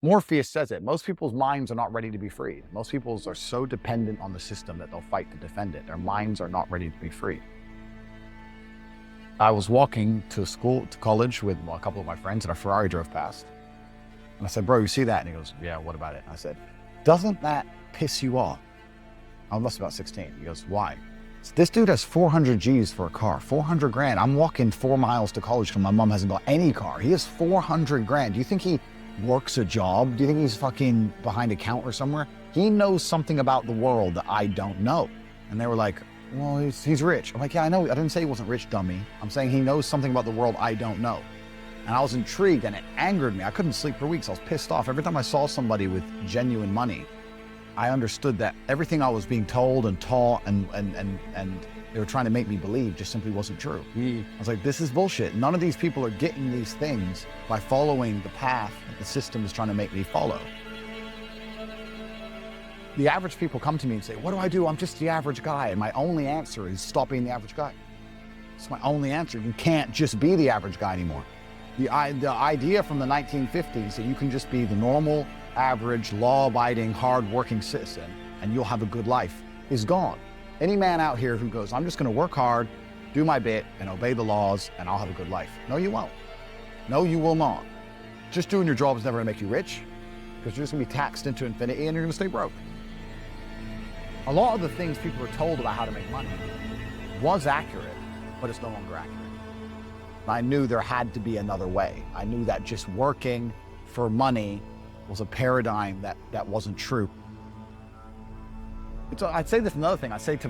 Morpheus says it. Most people's minds are not ready to be freed. Most people are so dependent on the system that they'll fight to defend it. Their minds are not ready to be free. I was walking to college with a couple of my friends, and a Ferrari drove past. And I said, bro, you see that? And he goes, yeah, what about it? And I said, doesn't that piss you off? I must be about 16. He goes, why? So this dude has 400 G's for a car, 400 grand. I'm walking 4 miles to college because my mom hasn't got any car. He has 400 grand. Do you think he works a job? Do you think he's fucking behind a counter somewhere? He knows something about the world that I don't know. And they were like, well, he's rich. I'm like, yeah, I know. I didn't say he wasn't rich, dummy. I'm saying he knows something about the world I don't know. And I was intrigued, and it angered me. I couldn't sleep for weeks. I was pissed off. Every time I saw somebody with genuine money, I understood that everything I was being told and taught and they were trying to make me believe just simply wasn't true. I was like, this is bullshit. None of these people are getting these things by following the path that the system is trying to make me follow. The average people come to me and say, what do I do? I'm just the average guy. And my only answer is stop being the average guy. It's my only answer. You can't just be the average guy anymore. The idea from the 1950s that you can just be the normal, average, law-abiding, hard-working citizen and you'll have a good life is gone. Any man out here who goes, I'm just gonna work hard, do my bit, and obey the laws, and I'll have a good life. No, you won't. No, you will not. Just doing your job is never gonna make you rich, because you're just gonna be taxed into infinity and you're gonna stay broke. A lot of the things people were told about how to make money was accurate, but it's no longer accurate. I knew there had to be another way. I knew that just working for money was a paradigm that wasn't true. I'd say this another thing. I say to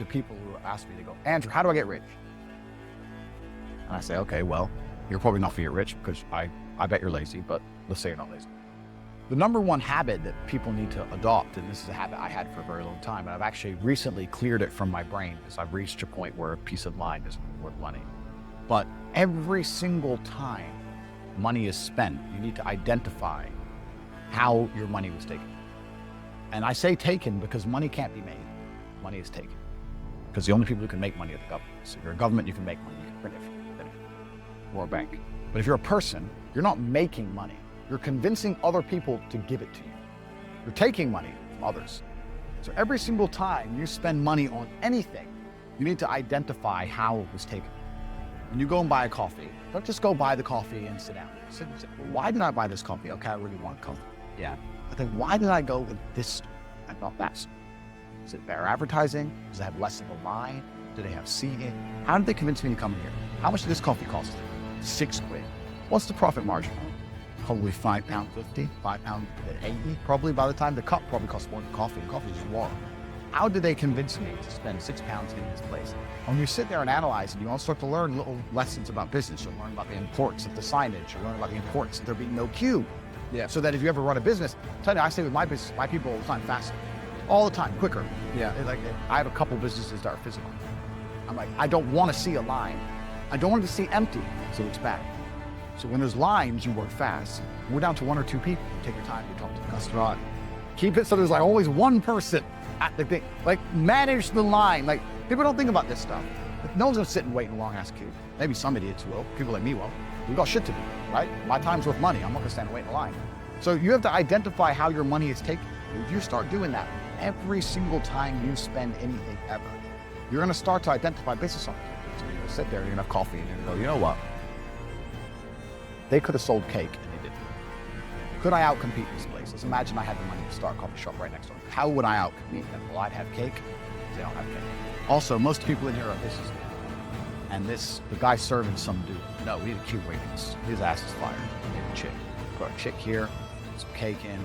people who ask me, they go, Andrew, how do I get rich? And I say, okay, well, you're probably not gonna get rich because I bet you're lazy, but let's say you're not lazy. The number one habit that people need to adopt, and this is a habit I had for a very long time, and I've actually recently cleared it from my brain because I've reached a point where peace of mind is worth money. But every single time money is spent, you need to identify how your money was taken. And I say taken because money can't be made. Money is taken. Because the only people who can make money are the government. So if you're a government, you can make money, you can print it, or a bank. But if you're a person, you're not making money. You're convincing other people to give it to you. You're taking money from others. So every single time you spend money on anything, you need to identify how it was taken. When you go and buy a coffee, don't just go buy the coffee and sit down. Sit, well, why did I buy this coffee? Okay, I really want coffee. Yeah. But then why did I go with this store and not that store? Is it better advertising? Does it have less of a line? Do they have seating? How did they convince me to come here? How much did this coffee cost? £6. What's the profit margin? Probably £5.50, £5.80. Probably by the time the cup probably costs more than coffee, and coffee is just water. How did they convince me to spend £6 in this place? When you sit there and analyze it, you all start to learn little lessons about business. You'll learn about the importance of the signage. You'll learn about the importance of there being no queue. Yeah. So that if you ever run a business, I'm telling you, I say with my business, my people all the time faster. All the time, quicker. Yeah. Like I have a couple businesses that are physical. I'm like, I don't want to see a line. I don't want to see empty, so it's bad. So when there's lines, you work fast. When we're down to 1 or 2 people, you take your time, you talk to the customer. Right. Keep it so there's like always one person at the thing. Like manage the line. Like people don't think about this stuff. No one's gonna sit and wait in a long ass queue. Maybe some idiots will, people like me will. We got shit to do, right? My time's worth money. I'm not gonna stand and wait in a line. So you have to identify how your money is taken. If you start doing that every single time you spend anything ever, you're gonna start to identify business opportunities. So you're gonna sit there and you're gonna have coffee and you're gonna go, you know what? They could have sold cake and they didn't. Could I outcompete this place? Let's imagine I had the money to start a coffee shop right next door. How would I outcompete them? Well, I'd have cake. They don't have cake. Also, most people in here are businessmen. And the guy serving some dude. No, we need a cute waiting. His ass is fired. We need a chick. Put a chick here, some cake in.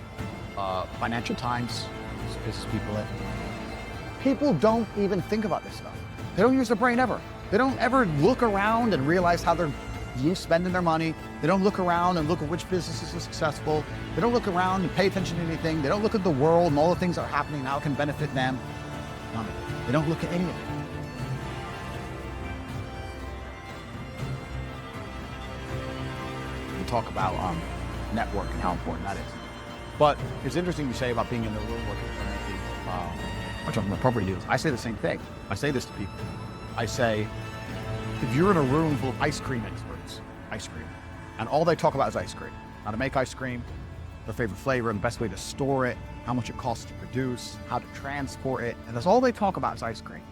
Financial Times, some business people in. People don't even think about this stuff. They don't use their brain ever. They don't ever look around and realize how they're spending their money. They don't look around and look at which businesses are successful. They don't look around and pay attention to anything. They don't look at the world and all the things that are happening, how it can benefit them. None of it. They don't look at any of it. We talk about network and how important that is. But it's interesting you say about being in the room looking for making, which I'm appropriate deals. I say the same thing. I say this to people. I say, if you're in a room full of ice cream experts, and all they talk about is ice cream, how to make ice cream, their favorite flavor, the best way to store it, how much it costs to produce, how to transport it. And that's all they talk about is ice cream.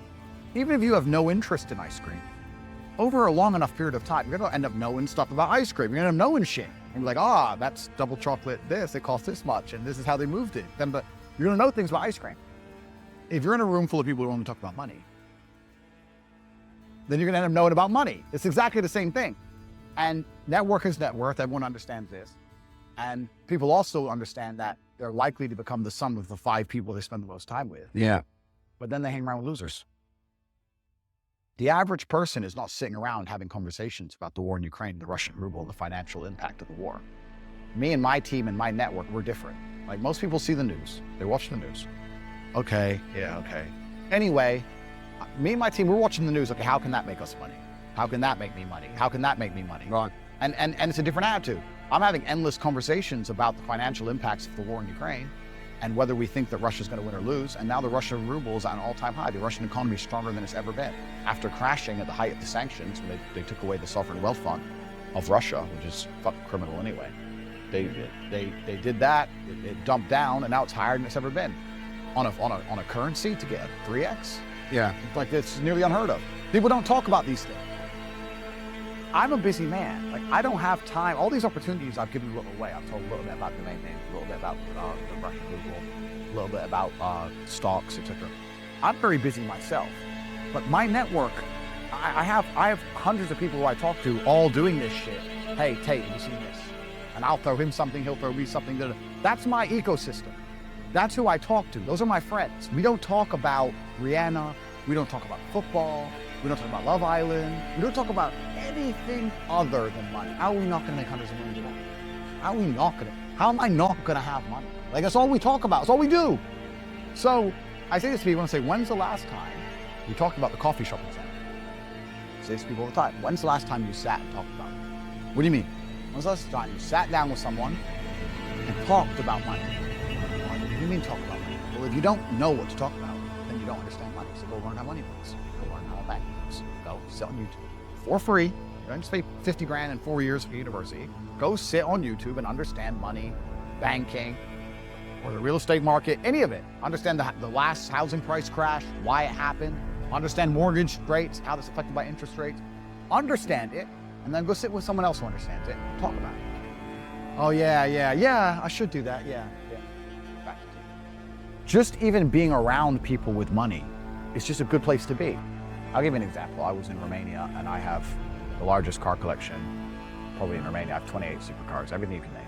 Even if you have no interest in ice cream, over a long enough period of time, you're gonna end up knowing stuff about ice cream. You're gonna end up knowing shit. And you're like, that's double chocolate this, it costs this much, and this is how they moved it. But you're gonna know things about ice cream. If you're in a room full of people who only talk about money, then you're gonna end up knowing about money. It's exactly the same thing. And network is net worth, everyone understands this. And people also understand that they're likely to become the sum of the 5 people they spend the most time with. Yeah. But then they hang around with losers. The average person is not sitting around having conversations about the war in Ukraine, the Russian ruble, the financial impact of the war. Me and my team and my network, we're different. Like most people see the news, they watch the news. Okay, yeah, okay. Anyway, me and my team, we're watching the news. Okay, how can that make us money? How can that make me money? How can that make me money? Right. And it's a different attitude. I'm having endless conversations about the financial impacts of the war in Ukraine and whether we think that Russia's going to win or lose. And now the Russian ruble is at an all-time high. The Russian economy is stronger than it's ever been. After crashing at the height of the sanctions, when they took away the sovereign wealth fund of Russia, which is fucking criminal anyway. They did that, it dumped down, and now it's higher than it's ever been. On a currency to get a 3x? Yeah. Like, it's nearly unheard of. People don't talk about these things. I'm a busy man. Like, I don't have time. All these opportunities I've given a little away. I've told a little bit about domain names, a little bit about the Russian ruble, a little bit about stocks, etc. I'm very busy myself, but my network, I have hundreds of people who I talk to all doing this shit. Hey, Tate, have you seen this? And I'll throw him something, he'll throw me something. That's my ecosystem. That's who I talk to. Those are my friends. We don't talk about Rihanna. We don't talk about football. We don't talk about Love Island. We don't talk about anything other than money. How are we not gonna make hundreds of millions of dollars? How am I not gonna have money? Like, that's all we talk about, that's all we do. So I say this to people, I say, when's the last time, we talked about the coffee shop example. I say this to people all the time, when's the last time you sat and talked about it? What do you mean? When's the last time you sat down with someone and talked about money? What do you mean talk about money? Well, if you don't know what to talk about, then you don't understand money. So go learn how money works. Go learn how a bank works. Go sit on YouTube for free. You don't just pay 50 grand in 4 years for university. Go sit on YouTube and understand money, banking, or the real estate market, any of it. Understand the last housing price crash, why it happened. Understand mortgage rates, how that's affected by interest rates. Understand it, and then go sit with someone else who understands it and talk about it. Oh yeah, I should do that, yeah. Back to you. Just even being around people with money, it's just a good place to be. I'll give you an example. I was in Romania and I have the largest car collection probably in Romania. I have 28 supercars, everything you can name.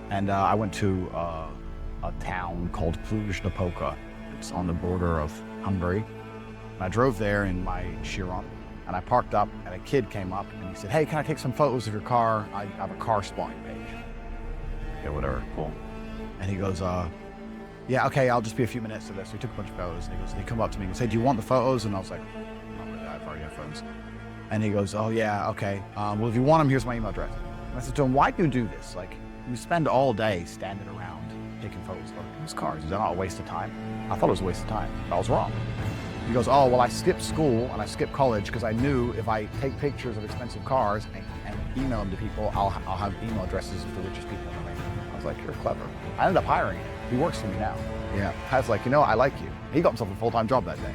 And I went to a town called Cluj-Napoca. It's on the border of Hungary. And I drove there in my Chiron and I parked up and a kid came up and he said, hey, can I take some photos of your car? I have a car spotting page. Okay, whatever, cool. And he goes, yeah, okay, I'll just be a few minutes to this. So he took a bunch of photos and he goes, and he come up to me and said, do you want the photos? And I was like, not really, I've already have photos. And he goes, oh yeah, okay. Well, if you want them, here's my email address. And I said to him, why do you do this? Like, you spend all day standing around taking photos of these cars. Is that not a waste of time? I thought it was a waste of time, but I was wrong. He goes, oh, well, I skipped school and I skipped college because I knew if I take pictures of expensive cars and email them to people, I'll have email addresses of the richest people in Romania. I was like, you're clever. I ended up hiring him. He works for me now. Yeah. I was like, I like you. He got himself a full-time job that day.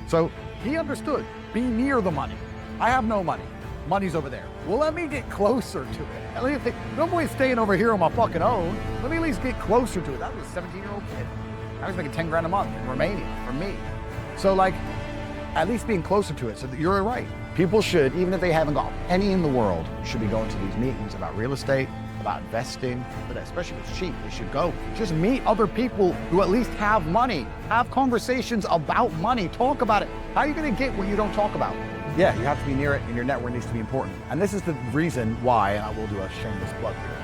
So he understood, be near the money. I have no money. Money's over there. Well, let me get closer to it. At least nobody's staying over here on my fucking own. Let me at least get closer to it. That was a 17-year-old kid. I was making 10 grand a month in Romania for me. So like, at least being closer to it. So that you're right. People should, even if they haven't got a penny in the world, should be going to these meetings about real estate, about investing, but especially if it's cheap, they should go. Just meet other people who at least have money. Have conversations about money. Talk about it. How are you gonna get what you don't talk about? Yeah, you have to be near it and your network needs to be important. And this is the reason why, and I will do a shameless plug here.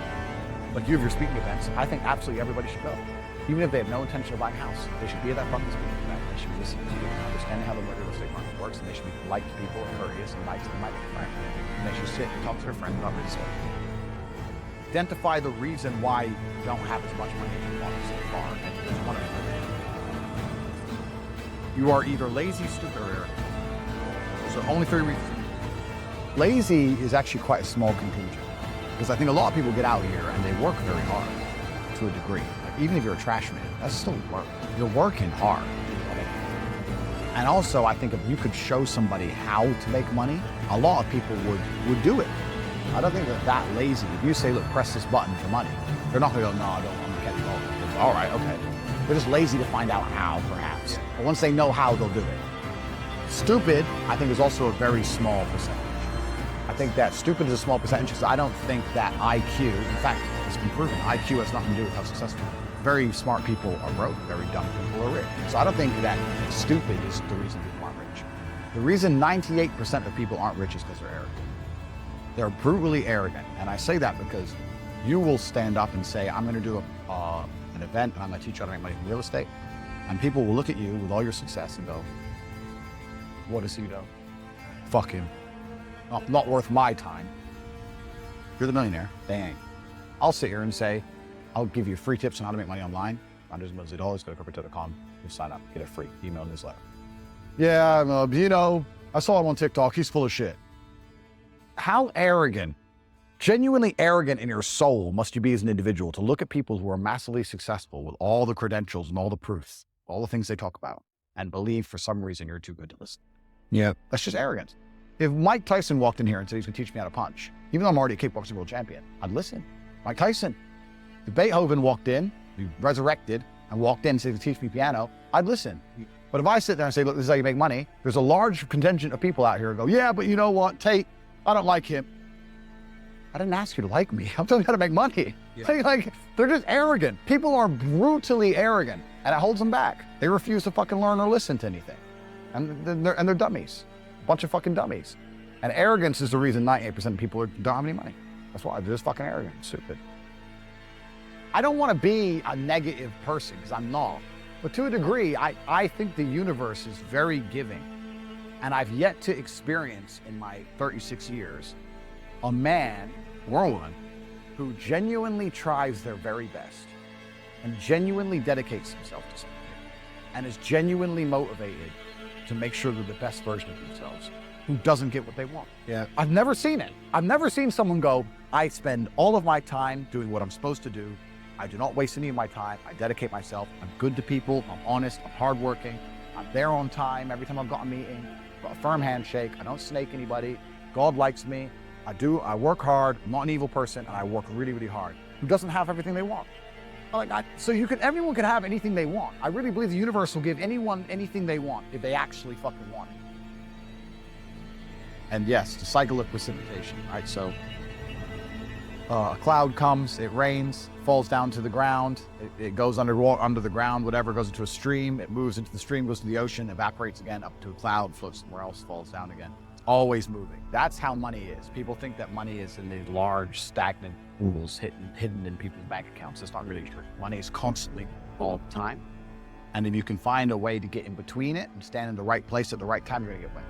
Like you have your speaking events, I think absolutely everybody should go. Even if they have no intention of buying a house, they should be at that fucking speaking event. They should be listening to you and understanding how the real estate market works, and they should be polite to people and courteous and nice and might be friends. And they should sit and talk to their friends about real estate. Identify the reason why you don't have as much money as you want so far, and there's one of them. You are either lazy, stupid, or arrogant. Those are only 3 reasons. Lazy is actually quite a small contingent, because I think a lot of people get out here and they work very hard, to a degree. Like, even if you're a trash man, that's still work. You're working hard. And also, I think if you could show somebody how to make money, a lot of people would do it. I don't think they're that lazy. If you say, look, press this button for money, they're not gonna go, no, I don't want to get involved. All right, okay. They're just lazy to find out how, perhaps. But once they know how, they'll do it. Stupid, I think, is also a very small percentage. I think that stupid is a small percentage because I don't think that IQ, in fact, it's been proven, IQ has nothing to do with how successful. Very smart people are broke, very dumb people are rich. So I don't think that stupid is the reason people aren't rich. The reason 98% of people aren't rich is because they're arrogant. They're brutally arrogant. And I say that because you will stand up and say, I'm gonna do an event and I'm gonna teach you how to make money from real estate. And people will look at you with all your success and go, what does he do? Fuck him. Not worth my time. You're the millionaire. They ain't. I'll sit here and say, I'll give you free tips on how to make money online. $100 millions, go to corporate.com, you sign up, get a free email newsletter. Yeah, I saw him on TikTok, he's full of shit. How arrogant, genuinely arrogant in your soul must you be as an individual to look at people who are massively successful with all the credentials and all the proofs, all the things they talk about, and believe for some reason you're too good to listen. Yeah. That's just arrogance. If Mike Tyson walked in here and said he's gonna teach me how to punch, even though I'm already a kickboxing world champion, I'd listen. Mike Tyson. If Beethoven walked in, he resurrected, and walked in and said, teach me piano, I'd listen. But if I sit there and say, look, this is how you make money, there's a large contingent of people out here who go, yeah, but you know what, Tate, I don't like him. I didn't ask you to like me. I'm telling you how to make money. Yeah. Like, they're just arrogant. People are brutally arrogant, and it holds them back. They refuse to fucking learn or listen to anything. And they're dummies. A bunch of fucking dummies. And arrogance is the reason 98% of people don't have any money. That's why they're just fucking arrogant, stupid. I don't want to be a negative person, because I'm not. But to a degree, I think the universe is very giving. And I've yet to experience in my 36 years a man or a woman who genuinely tries their very best and genuinely dedicates himself to something and is genuinely motivated to make sure they're the best version of themselves, who doesn't get what they want. Yeah. I've never seen it. I've never seen someone go, I spend all of my time doing what I'm supposed to do. I do not waste any of my time. I dedicate myself. I'm good to people. I'm honest. I'm hardworking. I'm there on time every time I've got a meeting. I've got a firm handshake. I don't snake anybody. God likes me. I work hard. I'm not an evil person, and I work really, really hard. Who doesn't have everything they want? Everyone can have anything they want. I really believe the universe will give anyone anything they want if they actually fucking want it. And yes, the cycle of precipitation, right? So a cloud comes, it rains, falls down to the ground, it goes under the ground, whatever, goes into a stream, it moves into the stream, goes to the ocean, evaporates again, up to a cloud, floats somewhere else, falls down again. Always moving. That's how money is. People think that money is in these large, stagnant pools hidden in people's bank accounts. That's not really true. Money is constantly all the time. And if you can find a way to get in between it and stand in the right place at the right time, you're gonna get money.